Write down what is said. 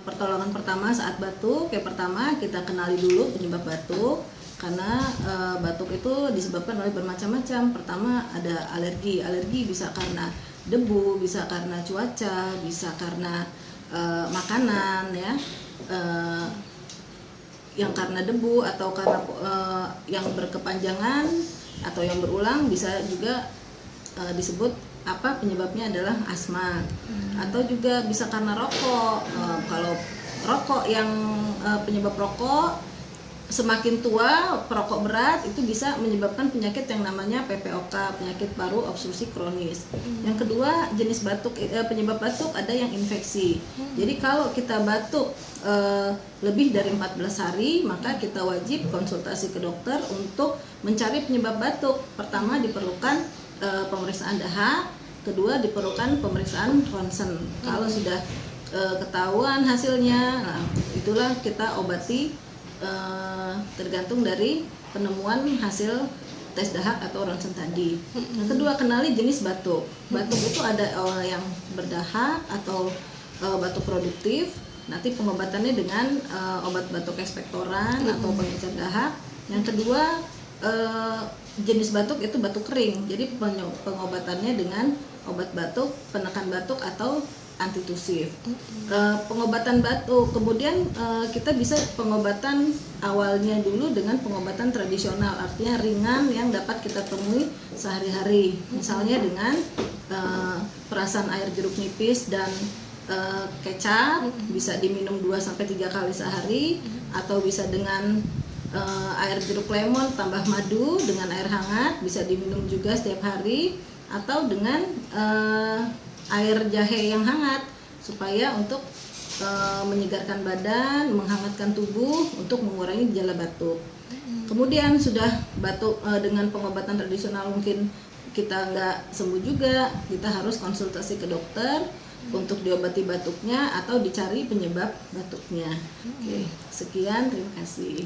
Pertolongan pertama saat batuk, yang pertama kita kenali dulu penyebab batuk. Karena batuk itu disebabkan oleh bermacam-macam. Pertama ada alergi. Alergi bisa karena debu, bisa karena cuaca, bisa karena makanan ya. Yang karena debu atau karena yang berkepanjangan atau yang berulang, bisa juga disebut penyebabnya adalah asma. Atau juga bisa karena rokok. Kalau rokok yang penyebab rokok semakin tua, perokok berat itu bisa menyebabkan penyakit yang namanya PPOK, penyakit paru obstruksi kronis. Yang kedua, jenis batuk, penyebab batuk ada yang infeksi. Jadi kalau kita batuk lebih dari 14 hari, maka kita wajib konsultasi ke dokter untuk mencari penyebab batuk. Pertama diperlukan pemeriksaan dahak, kedua diperlukan pemeriksaan ronsen. Kalau sudah ketahuan hasilnya, nah, itulah kita obati tergantung dari penemuan hasil tes dahak atau ronsen tadi. Yang kedua, kenali jenis batuk. Batuk itu ada yang berdahak atau batuk produktif. Nanti pengobatannya dengan obat batuk ekspektoran atau pengencer dahak. Yang kedua, jenis batuk itu batuk kering. Jadi pengobatannya dengan obat batuk, penekan batuk atau antitusif. Pengobatan batuk, kemudian kita bisa pengobatan awalnya dulu dengan pengobatan tradisional, artinya ringan yang dapat kita temui sehari-hari. Misalnya dengan perasan air jeruk nipis dan kecap, bisa diminum 2-3 kali sehari, atau bisa dengan air jeruk lemon tambah madu dengan air hangat, bisa diminum juga setiap hari, atau dengan air jahe yang hangat, supaya untuk menyegarkan badan, menghangatkan tubuh untuk mengurangi gejala batuk. Kemudian sudah batuk dengan pengobatan tradisional mungkin kita nggak sembuh juga, kita harus konsultasi ke dokter untuk diobati batuknya atau dicari penyebab batuknya. Oke, sekian, terima kasih.